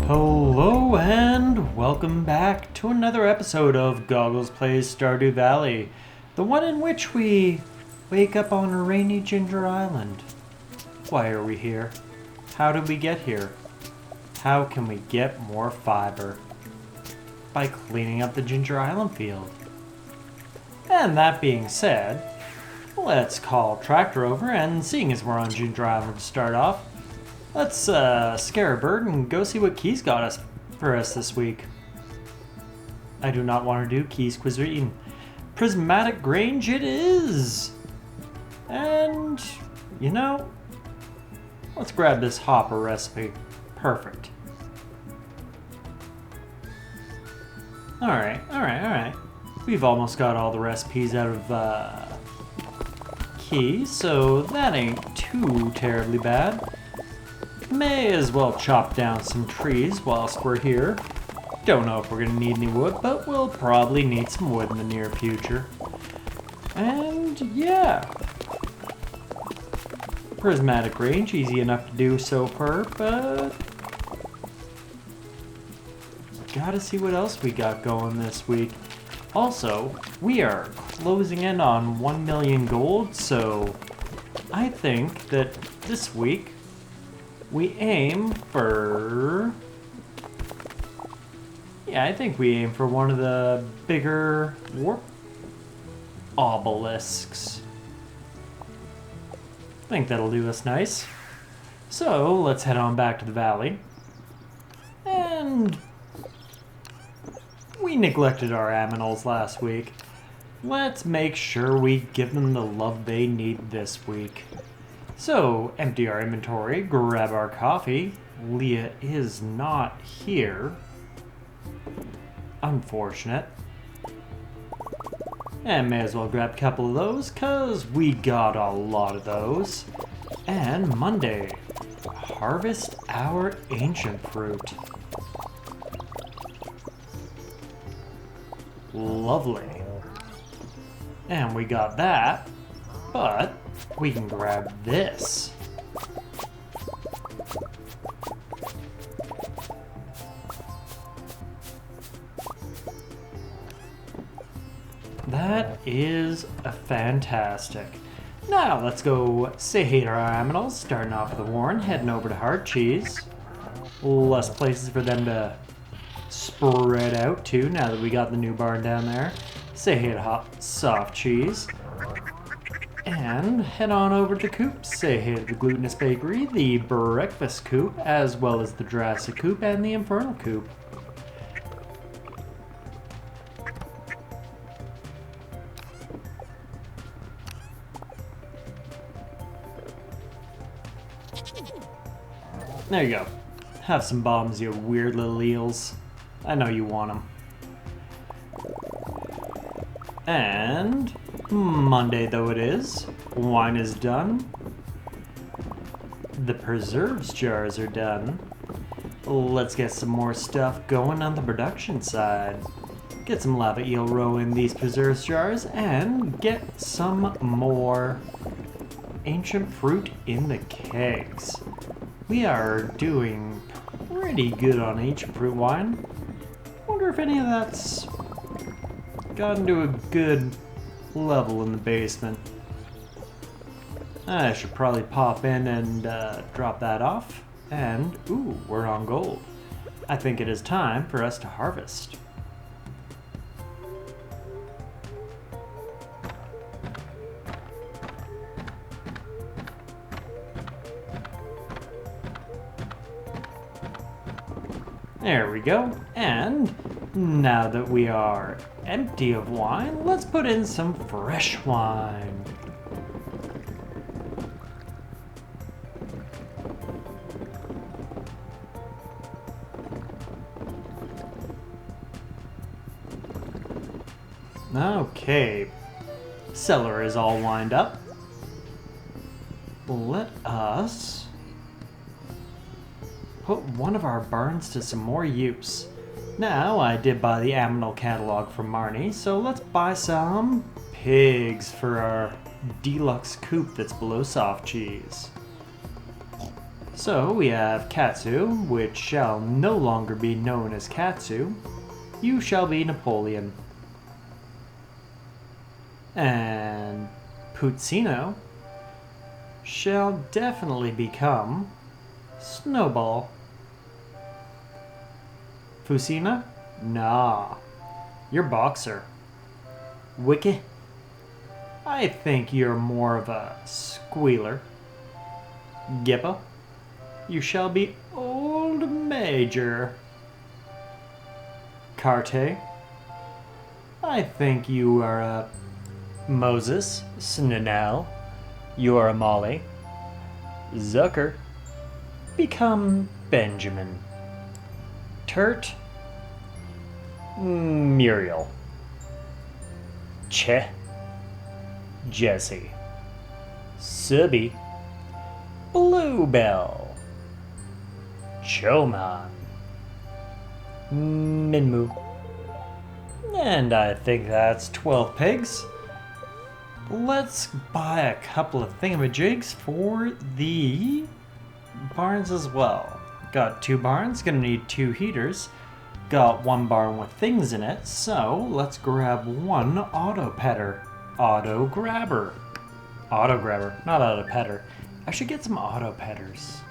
Hello and welcome back to another episode of GoGgLz Plays Stardew Valley, the one in which we wake up on a rainy Ginger Island. Why are we here? How did we get here? How can we get more fiber? By cleaning up the Ginger Island field. And that being said, let's call Tractor over, and seeing as we're on Ginger Island to start off, let's scare a bird and go see what Keys got us for us this week. I do not want to do Keys cuisine. Prismatic Grange it is! And, you know, let's grab this hopper recipe. Perfect. Alright. We've almost got all the recipes out of Keys, so that ain't too terribly bad. May as well chop down some trees whilst we're here. Don't know if we're gonna need any wood, but we'll probably need some wood in the near future. And yeah. Prismatic range, easy enough to do so far, but gotta see what else we got going this week. Also, we are closing in on 1 million gold, so I think that this week we aim for... I think we aim for one of the bigger warp obelisks. I think that'll do us nice. So, let's head on back to the valley. And we neglected our aminals last week. Let's make sure we give them the love they need this week. So, empty our inventory, grab our coffee. Leah is not here. Unfortunate. And may as well grab a couple of those, cause we got a lot of those. And Monday, harvest our ancient fruit. Lovely. And we got that, but we can grab this. That is fantastic. Now let's go say hey to our aminals, starting off with the Warren, heading over to Hard Cheese. Less places for them to spread out to now that we got the new barn down there. Say hey to Hot Soft Cheese. And head on over to Coop. Say hey to the Glutinous Bakery, the Breakfast Coop, as well as the Jurassic Coop and the Infernal Coop. There you go. Have some bombs, you weird little eels. I know you want them. And Monday though it is, wine is done. The preserves jars are done. Let's get some more stuff going on the production side. Get some lava eel roe in these preserves jars and get some more ancient fruit in the kegs. We are doing pretty good on ancient fruit wine. Wonder if any of that's gotten to a good level in the basement. I should probably pop in and drop that off. And, ooh, we're on gold. I think it is time for us to harvest. There we go. And now that we are empty of wine, let's put in some fresh wine. Okay, cellar is all lined up. Let us put one of our barns to some more use. Now, I did buy the aminal catalog from Marnie, so let's buy some pigs for our deluxe coop that's below soft cheese. So we have Katsu, which shall no longer be known as Katsu. You shall be Napoleon. And Puccino shall definitely become Snowball. Fusina? Nah. You're Boxer. Wiki? I think you're more of a Squealer. Gippo? You shall be Old Major. Carte? I think you are a Moses. Snell? You are a Molly. Zucker? Become Benjamin. Turt? Muriel. Che? Jesse. Subby? Bluebell. Choman. Minmu. And I think that's 12 pigs. Let's buy a couple of thingamajigs for the barns as well. Got 2 barns, gonna need 2 heaters. Got 1 barn with things in it, so let's grab 1 auto petter. Auto grabber. Auto grabber, not auto petter. I should get some auto petters.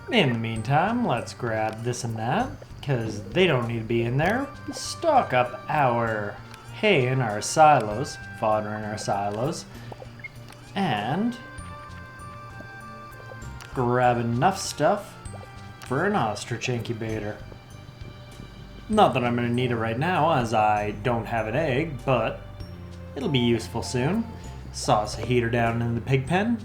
In the meantime, let's grab this and that, because they don't need to be in there. Stock up our hay in our silos, fodder in our silos, and grab enough stuff for an ostrich incubator. Not that I'm going to need it right now, as I don't have an egg, but it'll be useful soon. Sauce a heater down in the pig pen,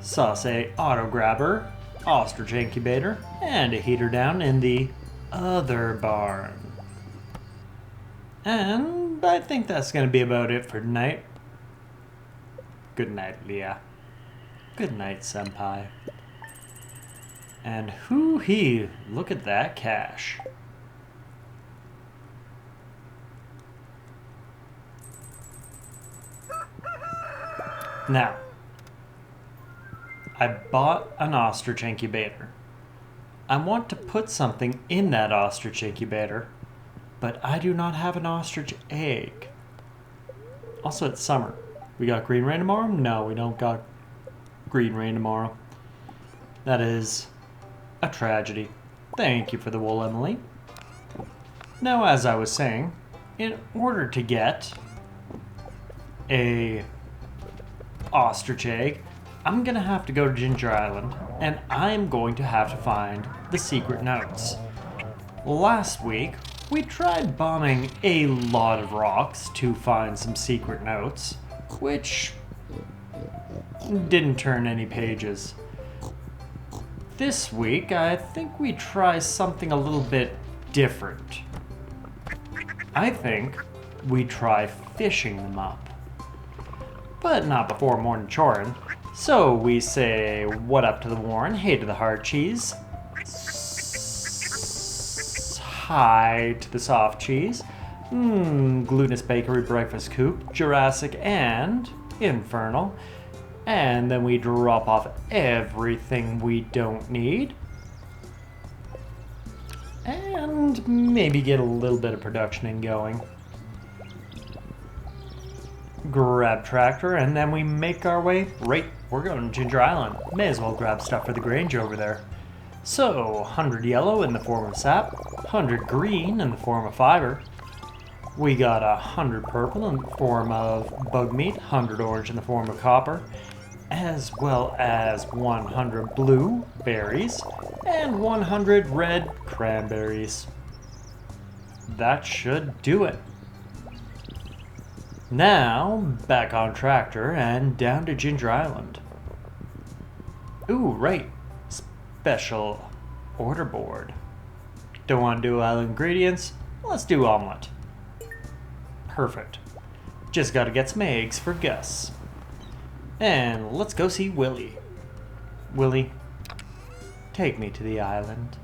sauce a auto grabber, ostrich incubator, and a heater down in the other barn. And I think that's going to be about it for tonight. Good night, Leah. Good night, Senpai. And hoo-hee, look at that cash. Now, I bought an ostrich incubator. I want to put something in that ostrich incubator, but I do not have an ostrich egg. Also, it's summer. We got green rain tomorrow? No, we don't got green rain tomorrow. That is a tragedy. Thank you for the wool, Emily. Now, as I was saying, in order to get a ostrich egg, I'm gonna have to go to Ginger Island, and I'm going to have to find the secret notes. Last week, we tried bombing a lot of rocks to find some secret notes, which didn't turn any pages. This week, I think we try something a little bit different. I think we try fishing them up. But not before morning chorin'. So we say, what up to the Warren, hey to the hard cheese, hi to the soft cheese, glutinous bakery breakfast coop, Jurassic and Infernal, and then we drop off everything we don't need, and maybe get a little bit of production in going. Grab tractor, and then we make our way right. We're going to Ginger Island. May as well grab stuff for the Grange over there. So, 100 yellow in the form of sap, 100 green in the form of fiber. We got 100 purple in the form of bug meat, 100 orange in the form of copper, as well as 100 blue berries and 100 red cranberries. That should do it. Now, back on tractor and down to Ginger Island. Ooh, right. Special order board. Don't want to do island ingredients? Let's do omelet. Perfect. Just gotta get some eggs for Gus. And let's go see Willie. Willie, take me to the island.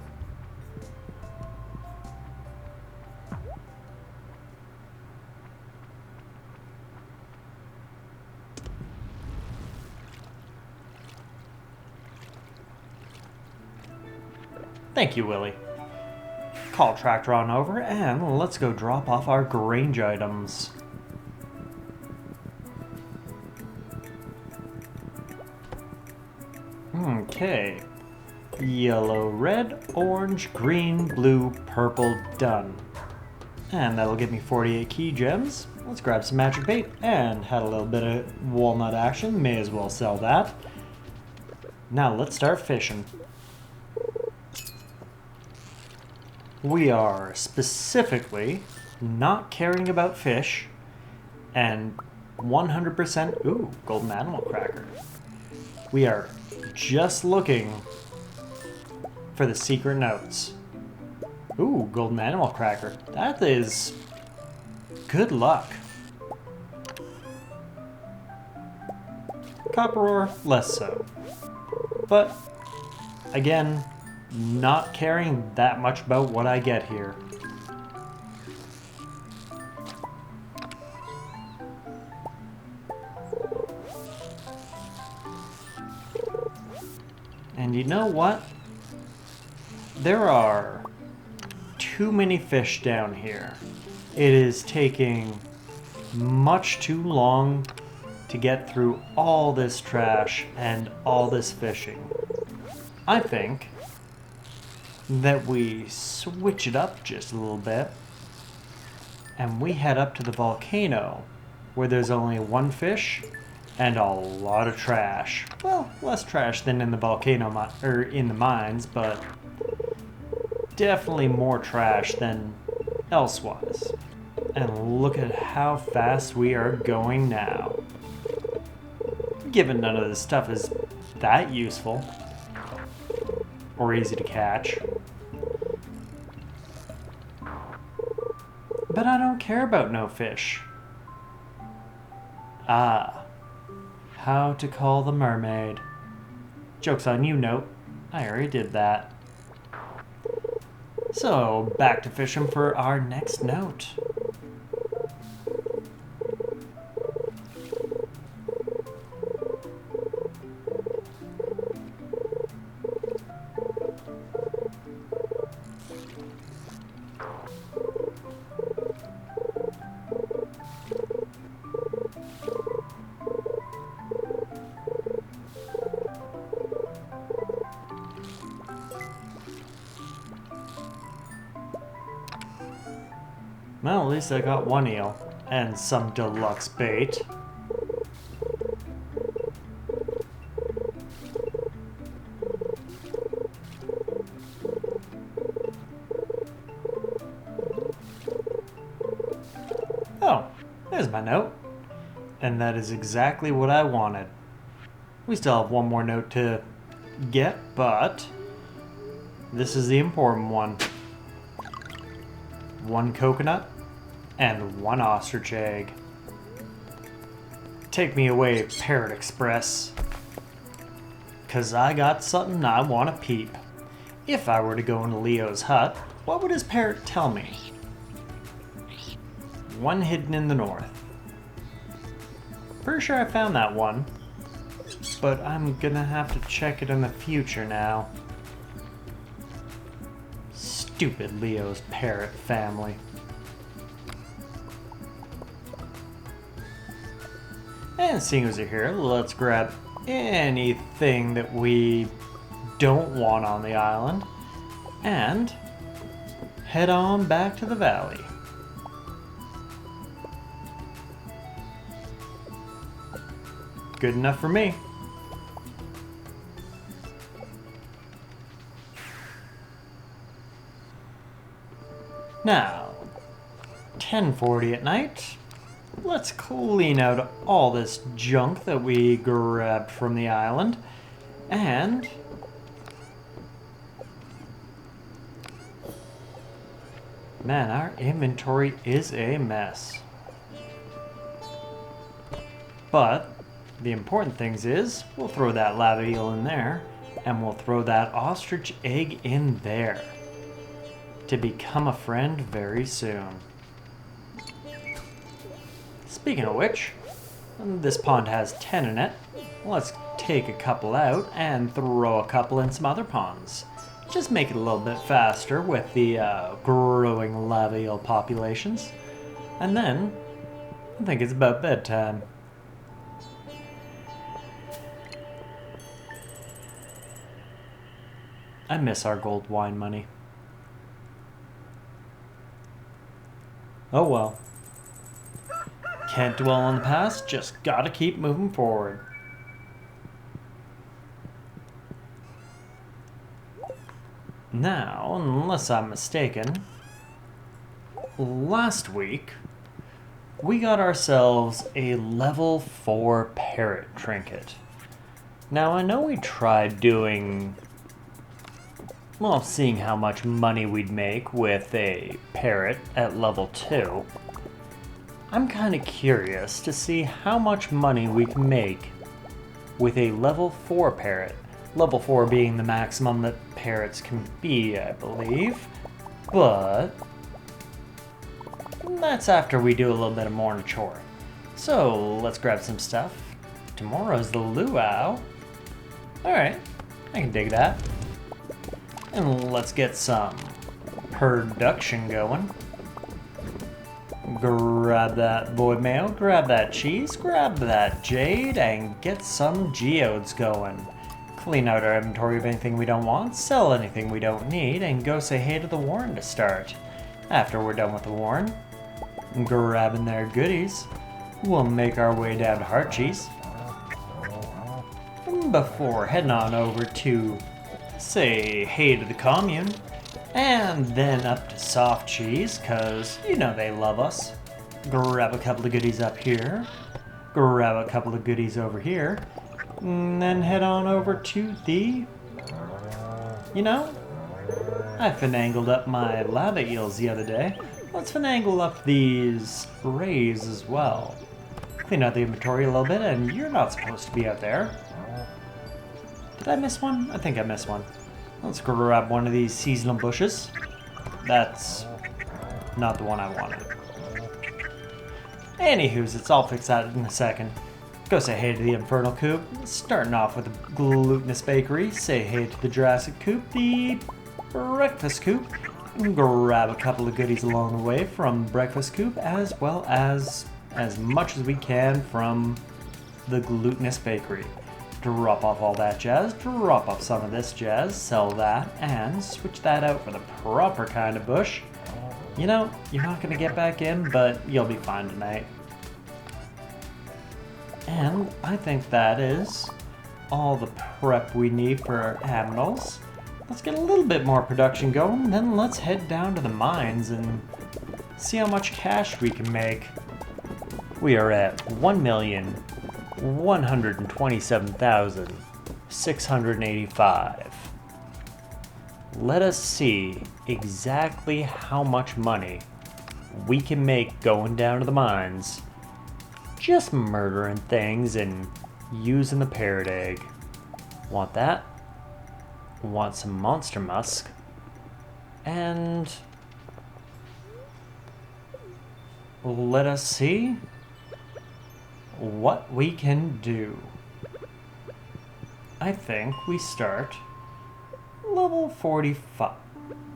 Thank you, Willie. Call tractor on over and let's go drop off our grange items. Okay. Yellow, red, orange, green, blue, purple, done. And that'll give me 48 key gems. Let's grab some magic bait and had a little bit of walnut action. May as well sell that. Now let's start fishing. We are specifically not caring about fish and 100%, ooh, golden animal cracker. We are just looking for the secret notes. Ooh, golden animal cracker. That is good luck. Copper ore, less so. But again, not caring that much about what I get here. And you know what? There are too many fish down here. It is taking much too long to get through all this trash and all this fishing. I think that we switch it up just a little bit and we head up to the volcano where there's only one fish and a lot of trash. Well, less trash than in the volcano or in the mines, but definitely more trash than elsewise. And look at how fast we are going now. Given none of this stuff is that useful or easy to catch. But I don't care about no fish. Ah, how to call the mermaid. Joke's on you, note. I already did that. So, back to fishing for our next note. Well, at least I got one eel and some deluxe bait. Oh, there's my note. And that is exactly what I wanted. We still have one more note to get, but this is the important one. One coconut and one ostrich egg. Take me away, Parrot Express. 'Cause I got something I want to peep. If I were to go into Leo's hut, what would his parrot tell me? One hidden in the north. Pretty sure I found that one, but I'm gonna have to check it in the future now. Stupid Leo's parrot family. And seeing as you're here, let's grab anything that we don't want on the island and head on back to the valley. Good enough for me. Now, 10:40 at night. Let's clean out all this junk that we grabbed from the island. And man, our inventory is a mess. But the important things is we'll throw that lava eel in there and we'll throw that ostrich egg in there to become a friend very soon. Speaking of which, this pond has 10 in it. Let's take a couple out and throw a couple in some other ponds Just make it a little bit faster with the growing lava eel populations. And then, I think it's about bedtime. I miss our gold wine money. Oh well. Can't dwell on the past, just gotta keep moving forward. Now, unless I'm mistaken, last week we got ourselves a level 4 parrot trinket. Now I know we tried doing, well, seeing how much money we'd make with a parrot at level 2. I'm kind of curious to see how much money we can make with a level 4 parrot. Level 4 being the maximum that parrots can be, I believe. But that's after we do a little bit of morning chore. So let's grab some stuff. Tomorrow's the luau. Alright, I can dig that. And let's get some production going. Grab that void mail, grab that cheese, grab that jade, and get some geodes going. Clean out our inventory of anything we don't want, sell anything we don't need, and go say hey to the Warren to start. After we're done with the Warren, grabbing their goodies, we'll make our way down to Heart Cheese. Before heading on over to say hey to the commune, and then up to Soft Cheese, cause you know they love us. Grab a couple of goodies up here, grab a couple of goodies over here, and then head on over to the, you know, I finangled up my lava eels the other day. Let's finagle up these rays as well. Clean out the inventory a little bit, and you're not supposed to be out there. Did I miss one? I think I missed one. Let's grab one of these seasonal bushes. That's not the one I wanted. Anywho's, it's all fixed out in a second. Go say hey to the Infernal Coop. Starting off with the Glutinous Bakery. Say hey to the Jurassic Coop, the Breakfast Coop. And grab a couple of goodies along the way from Breakfast Coop, as well as much as we can from the Glutinous Bakery. Drop off all that jazz, drop off some of this jazz, sell that, and switch that out for the proper kind of bush. You know, you're not going to get back in, but you'll be fine tonight. And I think that is all the prep we need for our animals. Let's get a little bit more production going, then let's head down to the mines and see how much cash we can make. We are at 1,127,685. Let us see exactly how much money we can make going down to the mines, just murdering things and using the parrot egg. Want that? Want some monster musk? And let us see what we can do. I think we start level 45.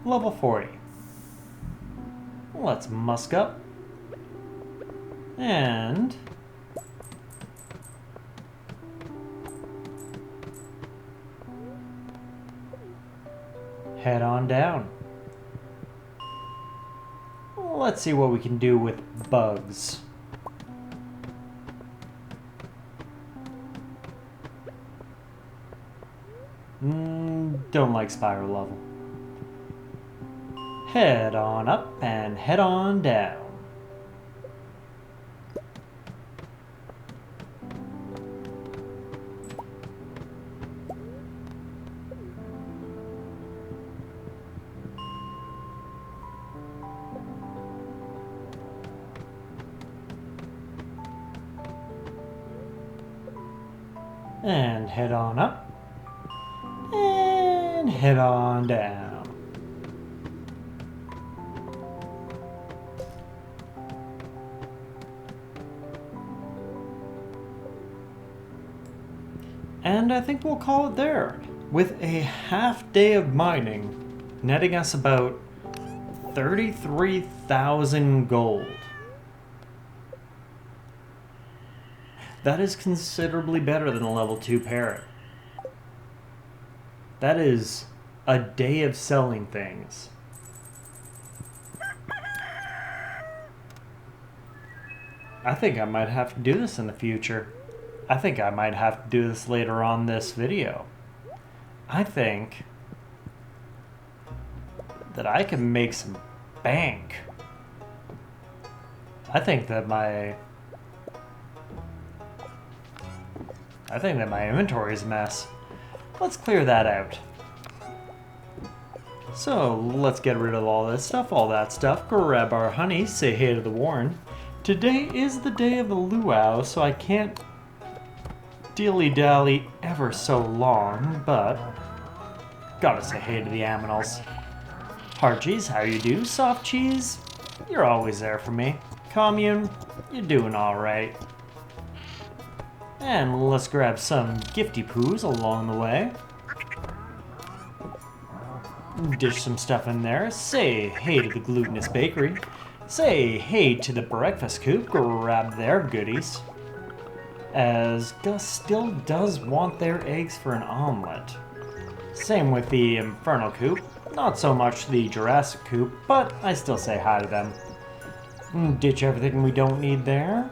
Level 40. Let's musk up. And head on down. Let's see what we can do with bugs. Don't like spiral level. Head on up and head on down. And head on up. And head on down. And I think we'll call it there. with a half day of mining, netting us about 33,000 gold. That is considerably better than a level 2 parrot. That is a day of selling things. I think I might have to do this in the future. I think I might have to do this later on this video. I think that I can make some bank. I think that my inventory is a mess. Let's clear that out. So let's get rid of all this stuff, all that stuff, grab our honey, say hey to the Warren. Today is the day of the luau, so I can't dilly-dally ever so long, but gotta say hey to the aminals. Hard cheese, how you do? Soft cheese, you're always there for me. Commune, you're doing alright. And let's grab some gifty poos along the way. Dish some stuff in there. Say hey to the glutinous bakery. Say hey to the breakfast coop. Grab their goodies. As Gus still does want their eggs for an omelet. Same with the infernal coop. Not so much the Jurassic coop, but I still say hi to them. Ditch everything we don't need there.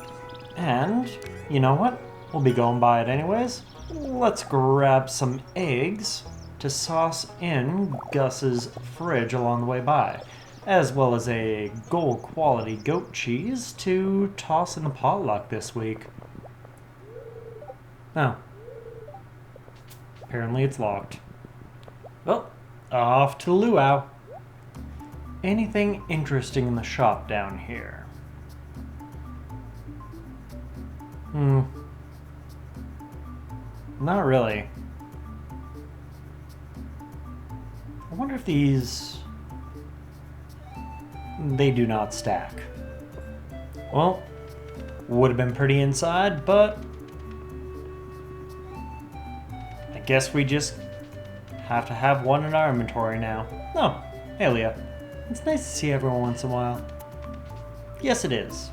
And, you know what? We'll be going by it anyways. Let's grab some eggs to sauce in Gus's fridge along the way by, as well as a gold quality goat cheese to toss in the potluck this week. Oh. Apparently it's locked. Well, off to the luau. Anything interesting in the shop down here? Not really. I wonder if these... They do not stack. Well, would have been pretty inside, but... I guess we just have to have one in our inventory now. Oh, hey Leah. It's nice to see everyone once in a while. Yes, it is.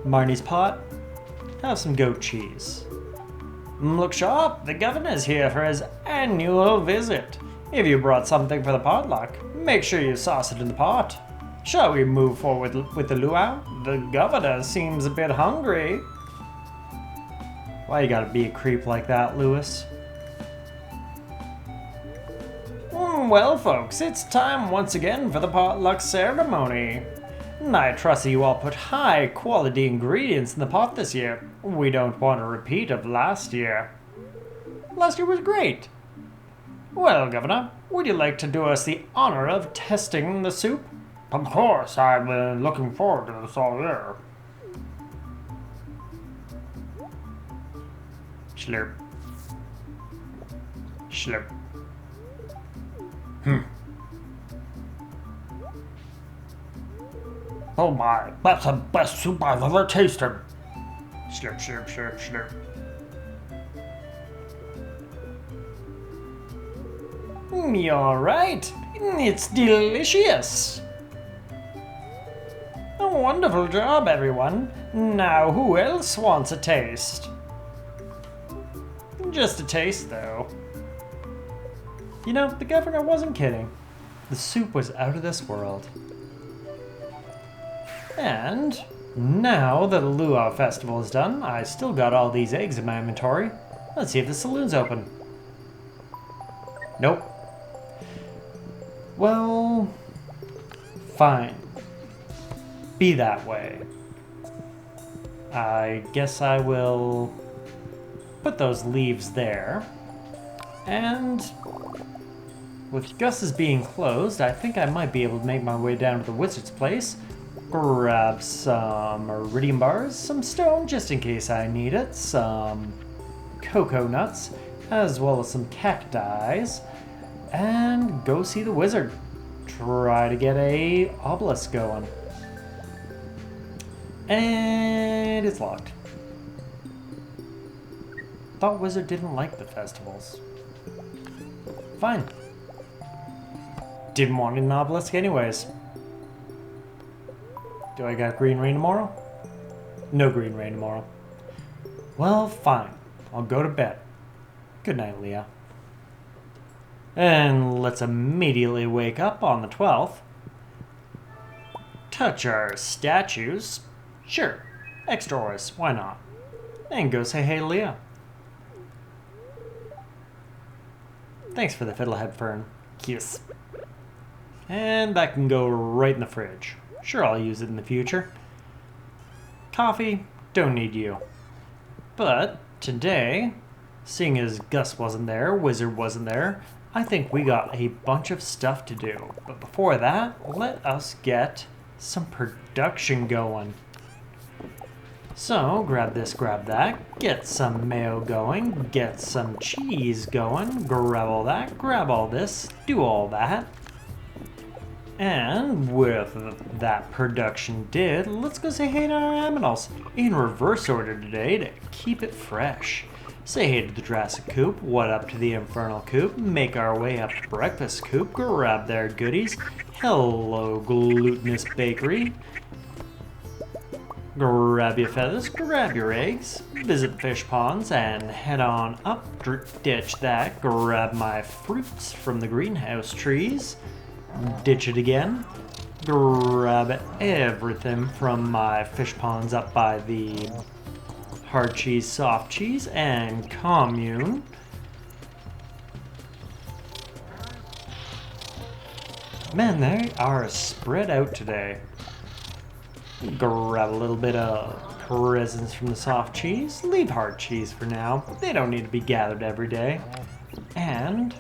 Marnie's pot. Have some goat cheese. Look sharp, the governor's here for his annual visit. If you brought something for the potluck, make sure you sauce it in the pot. Shall we move forward with the luau? The governor seems a bit hungry. Why you gotta be a creep like that, Lewis? Well, folks, it's time once again for the potluck ceremony. I trust you all put high quality ingredients in the pot this year. We don't want a repeat of last year. Last year was great. Well, Governor, would you like to do us the honor of testing the soup? Of course, I've been looking forward to this all year. Slurp. Slurp. Oh my, that's the best soup I've ever tasted. Slurp, slurp, slurp, slurp. You're right. It's delicious. A wonderful job, everyone. Now, who else wants a taste? Just a taste, though. You know, the governor wasn't kidding. The soup was out of this world. And now that the Luau Festival is done, I still got all these eggs in my inventory. Let's see if the saloon's open. Nope. Well, fine. Be that way. I guess I will put those leaves there. And with Gus's being closed, I think I might be able to make my way down to the wizard's place. Grab some iridium bars, some stone just in case I need it, some cocoa nuts, as well as some cacti, and go see the wizard. Try to get a obelisk going. And it's locked. Thought wizard didn't like the festivals. Fine. Didn't want an obelisk anyways. Do I got green rain tomorrow? No green rain tomorrow. Well, fine. I'll go to bed. Good night, Leah. And let's immediately wake up on the 12th. Touch our statues. Sure. Extra ores, why not? And go say hey to Leah. Thanks for the fiddlehead fern. Kiss. And that can go right in the fridge. Sure, I'll use it in the future. Coffee, don't need you. But today, seeing as Gus wasn't there, Wizard wasn't there, I think we got a bunch of stuff to do. But before that, let us get some production going. So, grab this, grab that, get some mayo going, get some cheese going, grab all that, grab all this, do all that. And with that production did, let's go say hey to our aminals in reverse order today to keep it fresh. Say hey to the Jurassic Coop, what up to the Infernal Coop, make our way up to Breakfast Coop, grab their goodies, hello Glutinous Bakery, grab your feathers, grab your eggs, visit the fish ponds, and head on up, ditch that, grab my fruits from the greenhouse trees, ditch it again, grab everything from my fish ponds up by the hard cheese, soft cheese, and commune. Man, they are spread out today. Grab a little bit of presents from the soft cheese. Leave hard cheese for now. They don't need to be gathered every day. And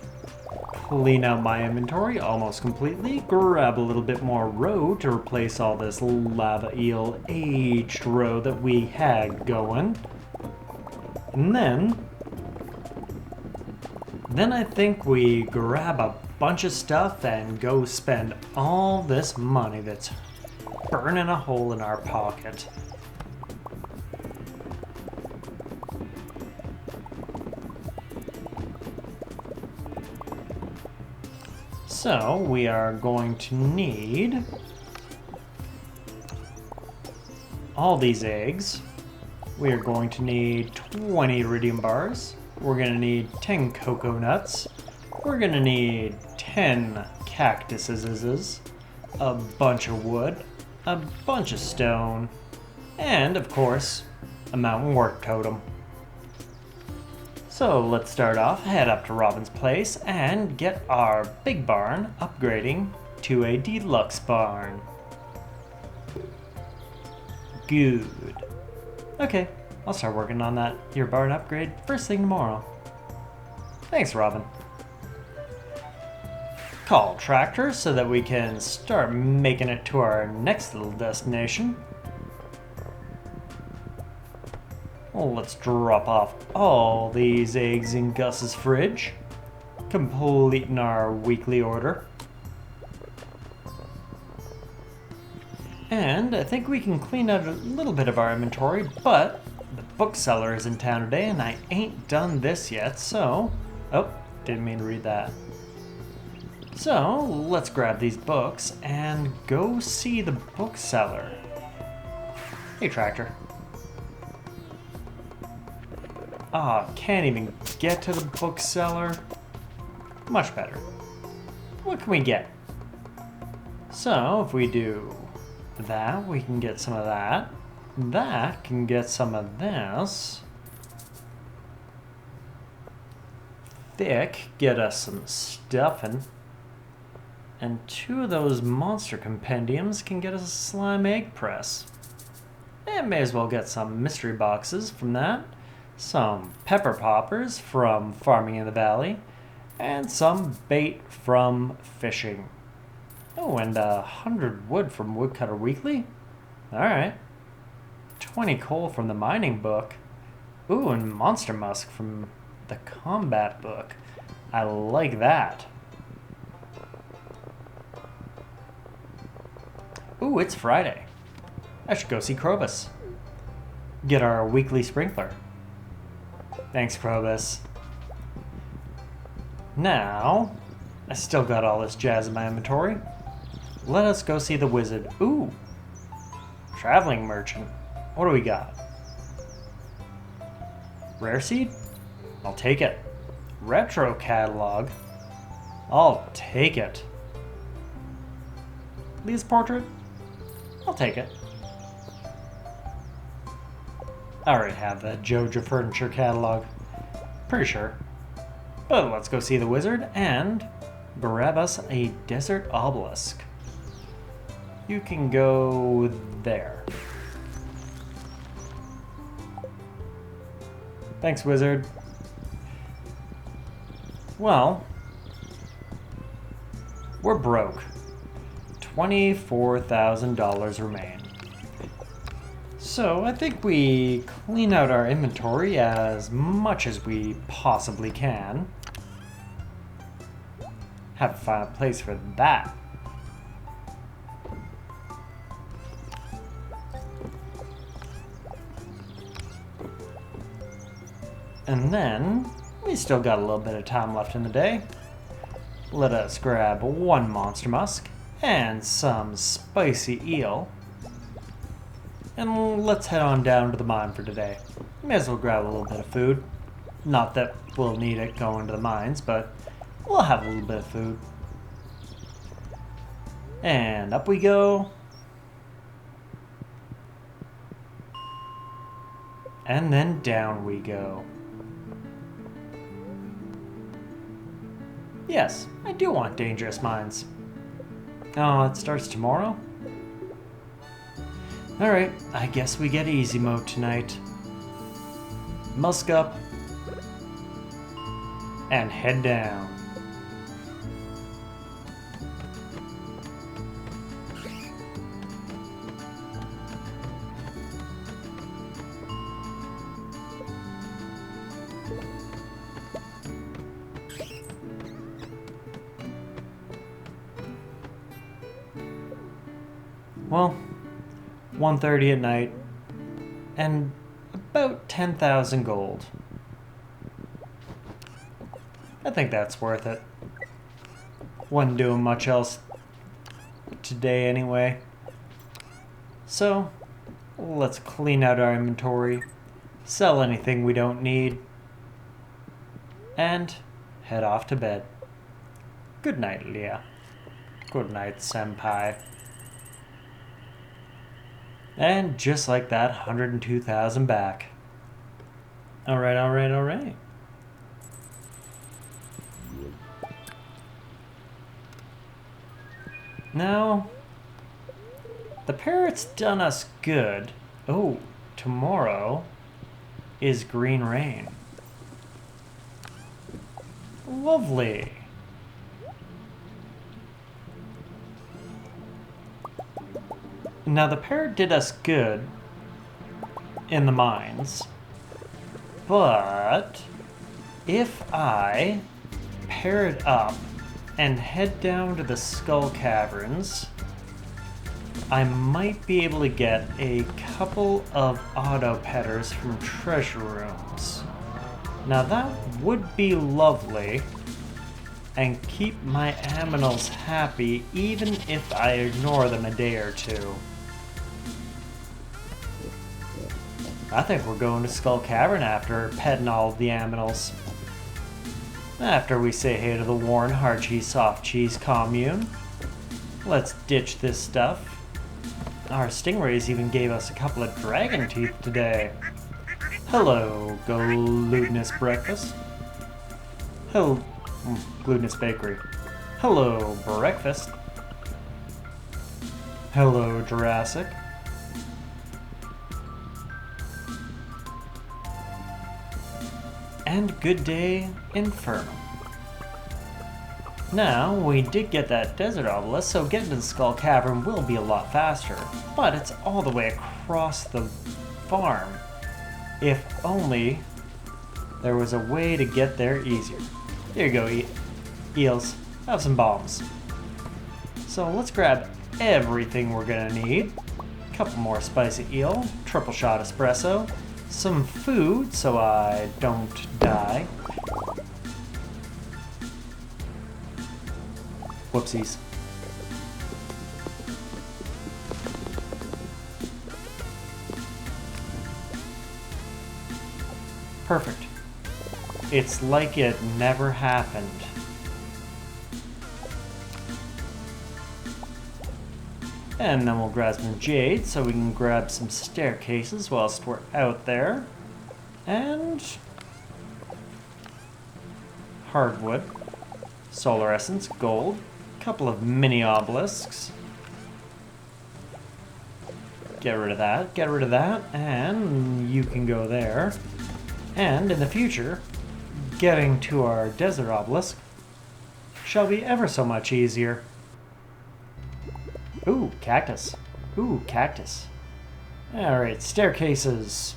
clean out my inventory almost completely. Grab a little bit more roe to replace all this lava eel aged roe that we had going. And then I think we grab a bunch of stuff and go spend all this money that's burning a hole in our pocket. So we are going to need all these eggs. We are going to need 20 iridium bars. We're going to need 10 cocoa nuts. We're going to need 10 cactuses, a bunch of wood, a bunch of stone, and of course, a mountain work totem. So let's start off, head up to Robin's place, and get our big barn upgrading to a deluxe barn. Good. Okay, I'll start working on that your barn upgrade first thing tomorrow. Thanks, Robin. Call tractor so that we can start making it to our next little destination. Well, let's drop off all these eggs in Gus's fridge, completing our weekly order. And I think we can clean out a little bit of our inventory, but the bookseller is in town today and I ain't done this yet, so... Oh, didn't mean to read that. So, let's grab these books and go see the bookseller. Hey, tractor. Ah, can't even get to the bookseller. Much better. What can we get? So, if we do that, we can get some of that. That can get some of this. Thick, get us some stuffing. And 2 of those monster compendiums can get us a slime egg press. And may as well get some mystery boxes from that. Some pepper poppers from farming in the valley, and some bait from fishing. Oh, and 100 wood from Woodcutter Weekly? Alright. 20 coal from the mining book. Ooh, and monster musk from the combat book. I like that. Ooh, it's Friday. I should go see Krobus. Get our weekly sprinkler. Thanks, Krobus. Now, I still got all this jazz in my inventory. Let us go see the wizard. Ooh, traveling merchant. What do we got? Rare seed? I'll take it. Retro catalog? I'll take it. Lee's portrait? I'll take it. I already have the JoJo Furniture catalog. Pretty sure. But let's go see the wizard and grab us a desert obelisk. You can go there. Thanks, wizard. Well, we're broke. $24,000 remain. So I think we clean out our inventory as much as we possibly can. Have to find a place for that. And then, we still got a little bit of time left in the day. Let us grab one monster musk and some spicy eel. And let's head on down to the mine for today. May as well grab a little bit of food. Not that we'll need it going to the mines, but we'll have a little bit of food. And up we go. And then down we go. Yes, I do want dangerous mines. Oh, it starts tomorrow? Alright, I guess we get easy mode tonight. Musk up. And head down. Well, 1:30 at night, and about 10,000 gold. I think that's worth it. Wasn't doing much else today anyway. So, let's clean out our inventory, sell anything we don't need, and head off to bed. Good night, Leah. Good night, Senpai. And just like that, 102,000 back. Alright, alright, alright. Now, the parrot's done us good. Oh, tomorrow is green rain. Lovely. Now the parrot did us good in the mines, but if I pair it up and head down to the Skull Caverns, I might be able to get a couple of auto petters from treasure rooms. Now that would be lovely and keep my aminals happy even if I ignore them a day or two. I think we're going to Skull Cavern after petting all of the aminals. After we say hey to the Warren Hard Cheese Soft Cheese commune. Let's ditch this stuff. Our stingrays even gave us a couple of dragon teeth today. Hello, Glutinous Breakfast. Hello, Glutinous Bakery. Hello, Breakfast. Hello, Jurassic. And good day, Infernal. Now, we did get that desert obelisk, so getting to the Skull Cavern will be a lot faster, but it's all the way across the farm. If only there was a way to get there easier. Here you go, eels. Have some bombs. So let's grab everything we're gonna need. A couple more spicy eel, triple shot espresso, some food so I don't die. Whoopsies. Perfect. It's like it never happened. And then we'll grab some jade so we can grab some staircases whilst we're out there. And hardwood, solar essence, gold, a couple of mini obelisks. Get rid of that, and you can go there. And in the future, getting to our desert obelisk shall be ever so much easier. Ooh, cactus. Ooh, cactus. Alright, staircases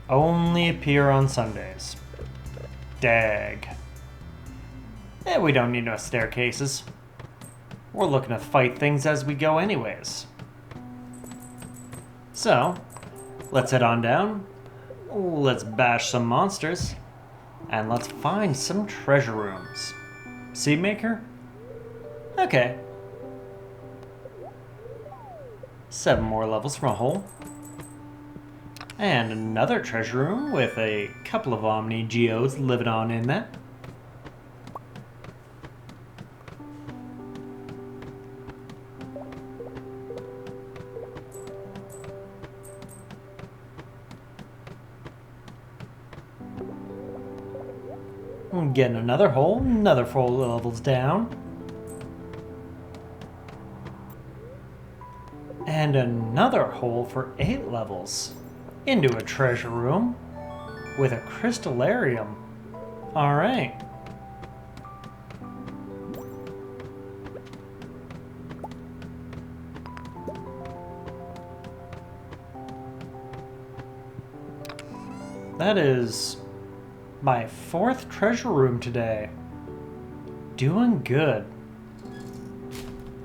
only appear on Sundays. Dag. We don't need no staircases. We're looking to fight things as we go anyways. So, let's head on down. Let's bash some monsters. And let's find some treasure rooms. Seed maker? Okay. 7 more levels from a hole. And another treasure room with a couple of Omni Geodes living on in that. Getting another hole, another 4 levels down. And another hole for 8 levels. Into a treasure room with a crystallarium. Alright. That is my 4th treasure room today. Doing good.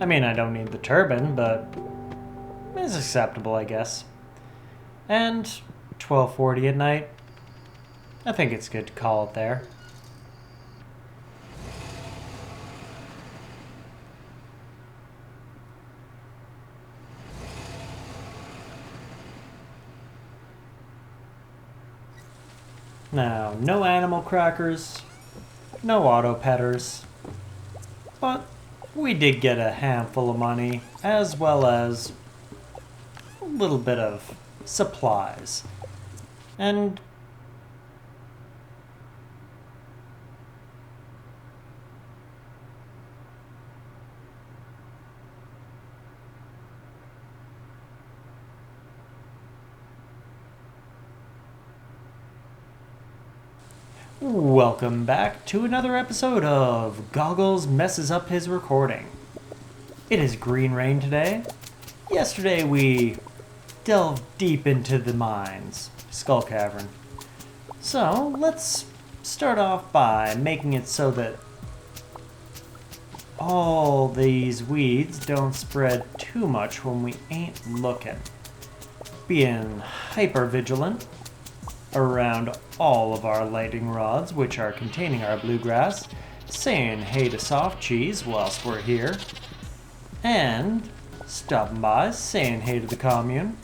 I mean, I don't need the turban, but it's acceptable, I guess. And 12:40 at night. I think it's good to call it there. Now, no animal crackers, no auto petters, but we did get a handful of money, as well as a little bit of supplies. And welcome back to another episode of GoGgLz Messes Up His Recording. It is green rain today. Yesterday we delved deep into the mines, Skull Cavern. So let's start off by making it so that all these weeds don't spread too much when we ain't looking. Being hyper vigilant around all of our lighting rods, which are containing our bluegrass, saying hey to soft cheese whilst we're here, and stopping by, saying hey to the commune.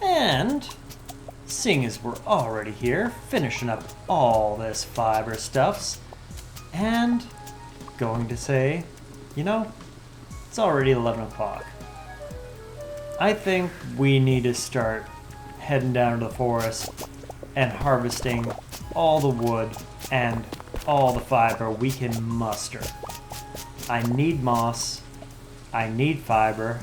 And seeing as we're already here, finishing up all this fiber stuffs, and going to say, you know, it's already 11 o'clock. I think we need to start heading down to the forest and harvesting all the wood and all the fiber we can muster. I need moss, I need fiber,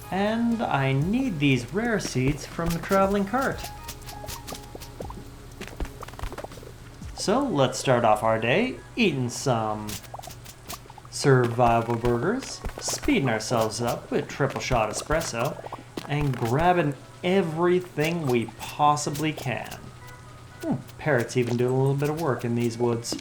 and I need these rare seeds from the traveling cart. So let's start off our day eating some survival burgers, speeding ourselves up with triple shot espresso, and grabbing everything we possibly can. Parrots even doing a little bit of work in these woods.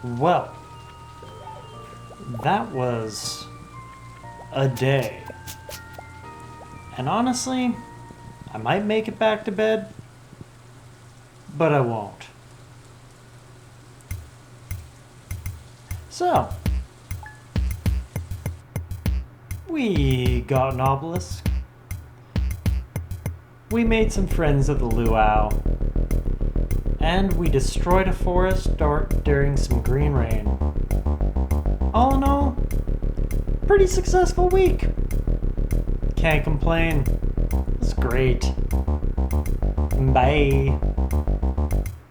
Well, that was a day. And honestly, I might make it back to bed, but I won't. So, we got an obelisk. We made some friends of the luau. And we destroyed a forest during some green rain. All in all, pretty successful week. Can't complain. It's great. Bye.